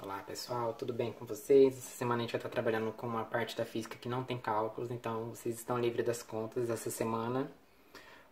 Olá pessoal, tudo bem com vocês? Essa semana a gente vai estar trabalhando com uma parte da física que não tem cálculos, então vocês estão livres das contas essa semana,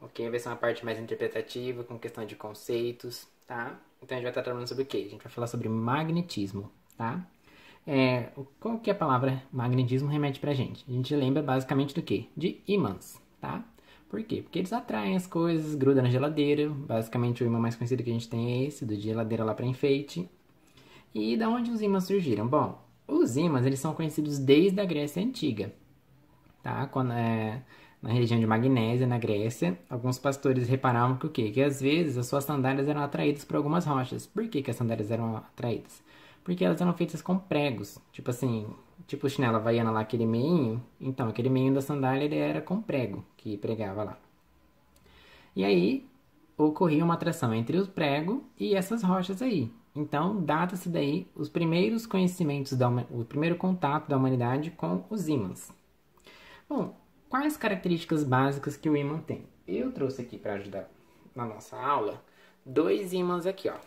ok? Vai ser uma parte mais interpretativa, com questão de conceitos, tá? Então a gente vai estar trabalhando sobre o quê? A gente vai falar sobre magnetismo, tá? Qual que é a palavra magnetismo remete pra gente? A gente lembra basicamente do quê? De ímãs, tá? Por quê? Porque eles atraem as coisas, grudam na geladeira. Basicamente o ímã mais conhecido que a gente tem é esse, do de geladeira lá para enfeite. E da onde os ímãs surgiram? Bom, os ímãs eles são conhecidos desde a Grécia Antiga, tá? Na região de Magnésia, na Grécia, alguns pastores reparavam que o quê? Que às vezes as suas sandálias eram atraídas por algumas rochas. Por que as sandálias eram atraídas? Porque elas eram feitas com pregos, tipo assim, tipo o chinelo havaiana lá, aquele meinho. Então, aquele meinho da sandália ele era com prego, que pregava lá. E aí ocorria uma atração entre o prego e essas rochas aí. Então, data-se daí os primeiros conhecimentos, o primeiro contato da humanidade com os ímãs. Bom, quais características básicas que o ímã tem? Eu trouxe aqui para ajudar na nossa aula dois ímãs aqui, ó.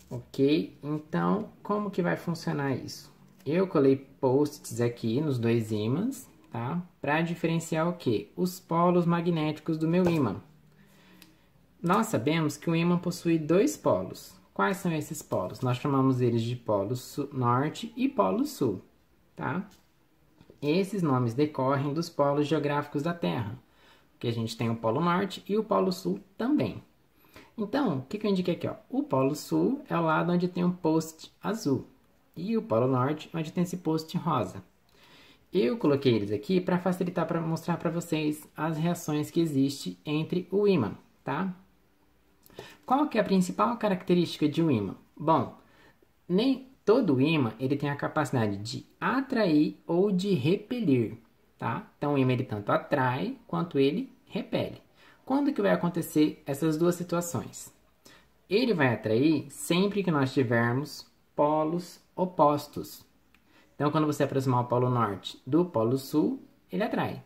Ok? Então, como que vai funcionar isso? Eu colei post-its aqui nos dois ímãs, tá? Para diferenciar o que? Os polos magnéticos do meu ímã. Nós sabemos que o ímã possui dois polos. Quais são esses polos? Nós chamamos eles de polo norte e polo sul, tá? Esses nomes decorrem dos polos geográficos da Terra, que a gente tem o polo norte e o polo sul também. Então, o que eu indiquei aqui? Ó? O polo sul é o lado onde tem um post azul e o polo norte onde tem esse post rosa. Eu coloquei eles aqui para facilitar, para mostrar para vocês as reações que existem entre o ímã, tá? Qual que é a principal característica de um ímã? Bom, nem todo ímã ele tem a capacidade de atrair ou de repelir, tá? Então o ímã ele tanto atrai quanto ele repele. Quando que vai acontecer essas duas situações? Ele vai atrair sempre que nós tivermos polos opostos. Então, quando você aproximar o polo norte do polo sul, ele atrai.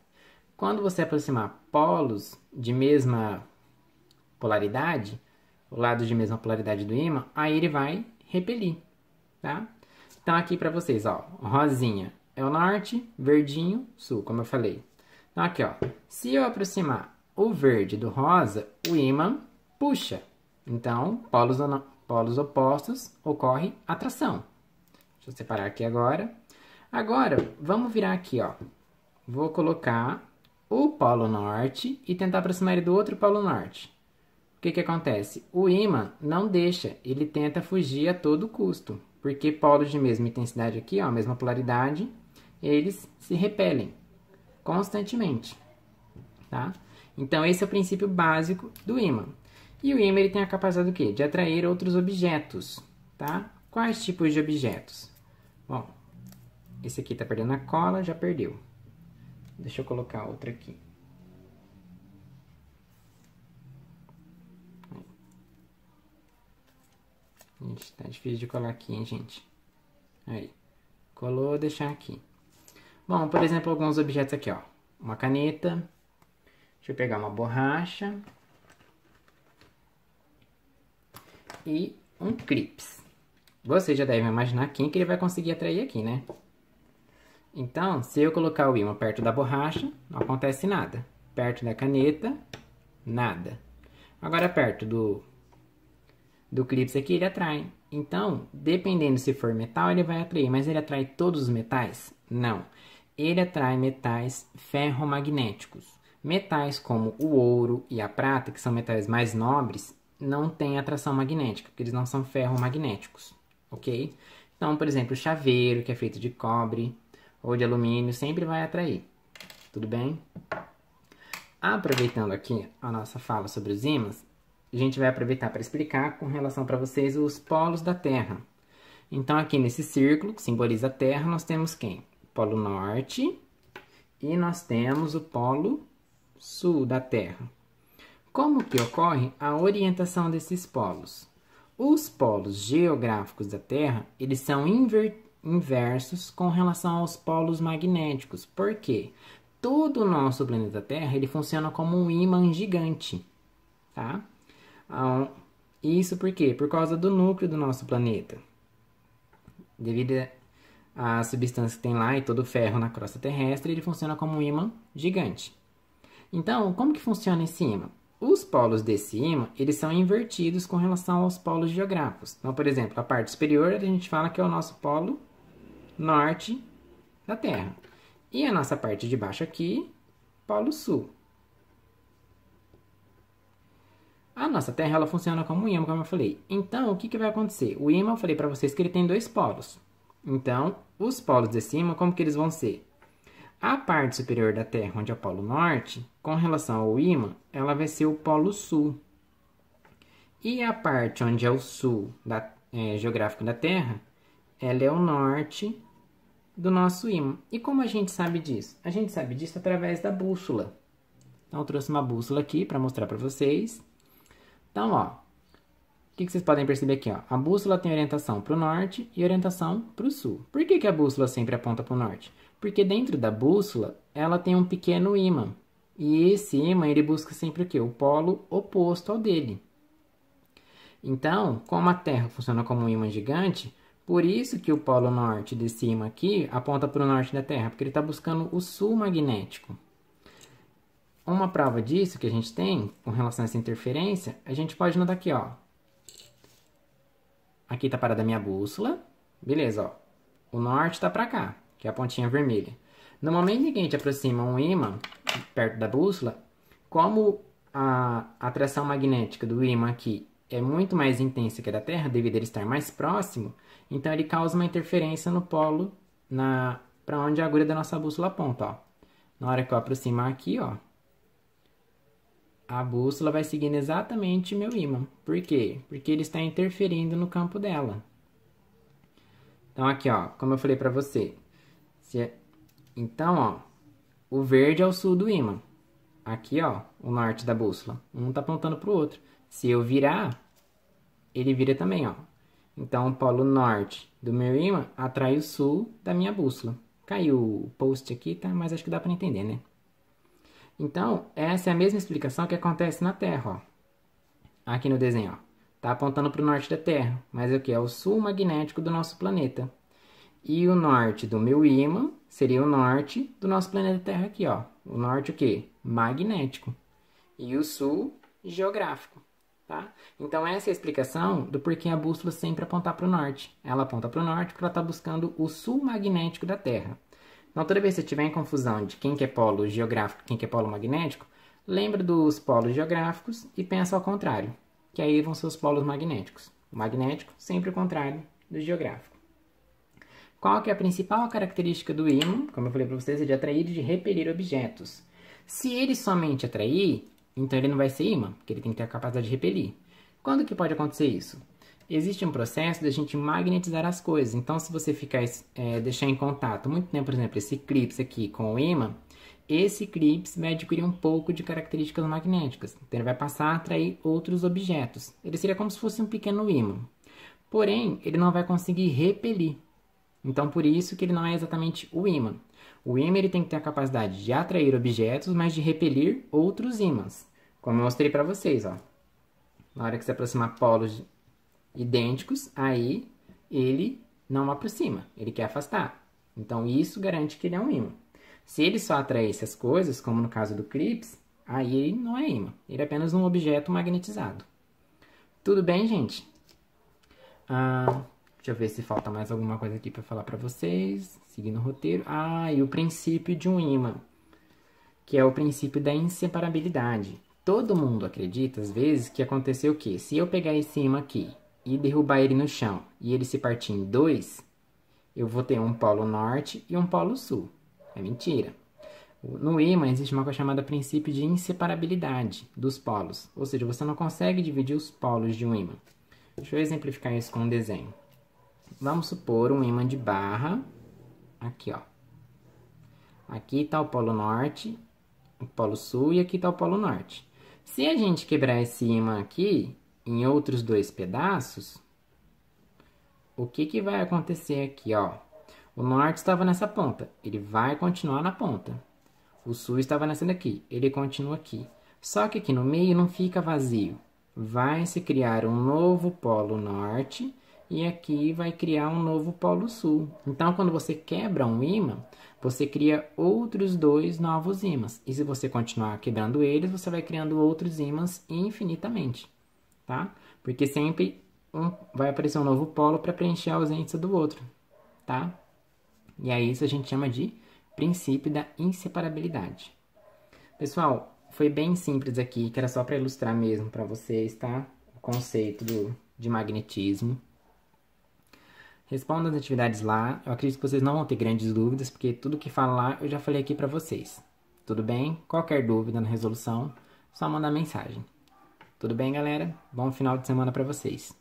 Quando você aproximar polos de mesma polaridade, o lado de mesma polaridade do ímã, aí ele vai repelir, tá? Então, aqui para vocês, ó, rosinha é o norte, verdinho, sul, como eu falei. Então, aqui, ó, se eu aproximar o verde do rosa, o ímã puxa. Então, polos opostos, ocorre atração. Deixa eu separar aqui agora. Agora, vamos virar aqui, ó. Vou colocar o polo norte e tentar aproximar ele do outro polo norte. O que acontece? O ímã não deixa, ele tenta fugir a todo custo. Porque polos de mesma intensidade aqui, ó, mesma polaridade, eles se repelem constantemente, tá? Então, esse é o princípio básico do ímã. E o ímã ele tem a capacidade do quê? De atrair outros objetos, tá? Quais tipos de objetos? Bom, esse aqui tá perdendo a cola, já perdeu. Deixa eu colocar outra aqui. Gente, tá difícil de colar aqui, hein, gente? Aí. Colou, vou deixar aqui. Bom, por exemplo, alguns objetos aqui, ó. Uma caneta. Deixa eu pegar uma borracha. E um clips. Você já deve imaginar quem que ele vai conseguir atrair aqui, né? Então, se eu colocar o ímã perto da borracha, não acontece nada. Perto da caneta, nada. Agora, perto do clips aqui, ele atrai. Então, dependendo se for metal, ele vai atrair. Mas ele atrai todos os metais? Não. Ele atrai metais ferromagnéticos. Metais como o ouro e a prata, que são metais mais nobres, não têm atração magnética, porque eles não são ferromagnéticos, ok? Então, por exemplo, o chaveiro, que é feito de cobre ou de alumínio, sempre vai atrair. Tudo bem? Aproveitando aqui a nossa fala sobre os ímãs, a gente vai aproveitar para explicar com relação para vocês os polos da Terra. Então, aqui nesse círculo, que simboliza a Terra, nós temos quem? O Polo Norte e nós temos o Polo Sul da Terra. Como que ocorre a orientação desses polos? Os polos geográficos da Terra, eles são inversos com relação aos polos magnéticos. Por quê? Todo o nosso planeta Terra, ele funciona como um ímã gigante, tá? Isso por quê? Por causa do núcleo do nosso planeta. Devido à substância que tem lá e todo o ferro na crosta terrestre, ele funciona como um ímã gigante. Então, como que funciona esse ímã? Os polos desse ímã, eles são invertidos com relação aos polos geográficos. Então, por exemplo, a parte superior a gente fala que é o nosso polo norte da Terra. E a nossa parte de baixo aqui, polo sul. A nossa Terra, ela funciona como um ímã, como eu falei. Então, o que vai acontecer? O ímã, eu falei para vocês que ele tem dois polos. Então, os polos desse ímã, como que eles vão ser? A parte superior da Terra, onde é o polo norte, com relação ao ímã, ela vai ser o polo sul. E a parte onde é o sul geográfico da Terra, ela é o norte do nosso ímã. E como a gente sabe disso? A gente sabe disso através da bússola. Então, eu trouxe uma bússola aqui para mostrar para vocês. Então, ó, o que vocês podem perceber aqui? Ó? A bússola tem orientação para o norte e orientação para o sul. Por que a bússola sempre aponta para o norte? Porque dentro da bússola, ela tem um pequeno ímã. E esse ímã, ele busca sempre o quê? O polo oposto ao dele. Então, como a Terra funciona como um ímã gigante, por isso que o polo norte desse ímã aqui aponta para o norte da Terra, porque ele está buscando o sul magnético. Uma prova disso que a gente tem, com relação a essa interferência, a gente pode notar aqui, ó. Aqui está parada a minha bússola. Beleza, ó. O norte está para cá, que é a pontinha vermelha. No momento em que a gente aproxima um ímã perto da bússola, como a atração magnética do ímã aqui é muito mais intensa que a da Terra, devido a ele estar mais próximo, então ele causa uma interferência no polo, para onde a agulha da nossa bússola aponta, ó. Na hora que eu aproximar aqui, ó, a bússola vai seguindo exatamente meu ímã. Por quê? Porque ele está interferindo no campo dela. Então, aqui, ó, como eu falei para você. Então, ó, o verde é o sul do ímã. Aqui, ó, o norte da bússola. Um está apontando para o outro. Se eu virar, ele vira também, ó. Então, o polo norte do meu ímã atrai o sul da minha bússola. Caiu o post aqui, tá? Mas acho que dá para entender, né? Então, essa é a mesma explicação que acontece na Terra, ó. Aqui no desenho, ó. Tá apontando para o norte da Terra, mas é o que? É o sul magnético do nosso planeta. E o norte do meu ímã seria o norte do nosso planeta Terra aqui, ó. O norte o quê? Magnético. E o sul geográfico, tá? Então, essa é a explicação do porquê a bússola sempre apontar para o norte. Ela aponta para o norte porque ela está buscando o sul magnético da Terra. Então, toda vez que você tiver em confusão de quem que é polo geográfico e quem que é polo magnético, lembra dos polos geográficos e pensa ao contrário, que aí vão ser os polos magnéticos. O magnético sempre o contrário do geográfico. Qual que é a principal característica do ímã? Como eu falei para vocês, é de atrair e de repelir objetos. Se ele somente atrair, então ele não vai ser ímã, porque ele tem que ter a capacidade de repelir. Quando que pode acontecer isso? Existe um processo da gente magnetizar as coisas. Então, se você deixar em contato muito tempo, por exemplo, esse clipe aqui com o ímã, esse clipe vai adquirir um pouco de características magnéticas. Então, ele vai passar a atrair outros objetos. Ele seria como se fosse um pequeno ímã. Porém, ele não vai conseguir repelir. Então, por isso que ele não é exatamente o ímã. O ímã ele tem que ter a capacidade de atrair objetos, mas de repelir outros ímãs. Como eu mostrei para vocês, ó. Na hora que se aproximar polos idênticos, aí ele não aproxima, ele quer afastar. Então, isso garante que ele é um ímã. Se ele só atrair essas coisas, como no caso do clips, aí ele não é ímã. Ele é apenas um objeto magnetizado. Tudo bem, gente? Deixa eu ver se falta mais alguma coisa aqui para falar para vocês. Seguindo o roteiro. E o princípio de um ímã, que é o princípio da inseparabilidade. Todo mundo acredita, às vezes, que aconteceu o quê? Se eu pegar esse ímã aqui e derrubar ele no chão e ele se partir em dois, eu vou ter um polo norte e um polo sul. É mentira. No ímã existe uma coisa chamada princípio de inseparabilidade dos polos. Ou seja, você não consegue dividir os polos de um ímã. Deixa eu exemplificar isso com um desenho. Vamos supor um ímã de barra. Aqui, ó. Aqui está o polo norte, o polo sul e aqui está o polo norte. Se a gente quebrar esse ímã aqui em outros dois pedaços, o que vai acontecer aqui, ó? O norte estava nessa ponta, ele vai continuar na ponta. O sul estava nessa daqui, ele continua aqui. Só que aqui no meio não fica vazio. vai se criar um novo polo norte e aqui vai criar um novo polo sul. Então, quando você quebra um ímã, você cria outros dois novos ímãs. E se você continuar quebrando eles, você vai criando outros ímãs infinitamente, tá? Porque sempre vai aparecer um novo polo para preencher a ausência do outro, tá? E aí isso a gente chama de princípio da inseparabilidade. Pessoal, foi bem simples aqui, que era só para ilustrar mesmo para vocês, tá? O conceito de magnetismo. Respondam as atividades lá. Eu acredito que vocês não vão ter grandes dúvidas, porque tudo que fala lá eu já falei aqui para vocês. Tudo bem? Qualquer dúvida na resolução, só mandar mensagem. Tudo bem, galera? Bom final de semana para vocês.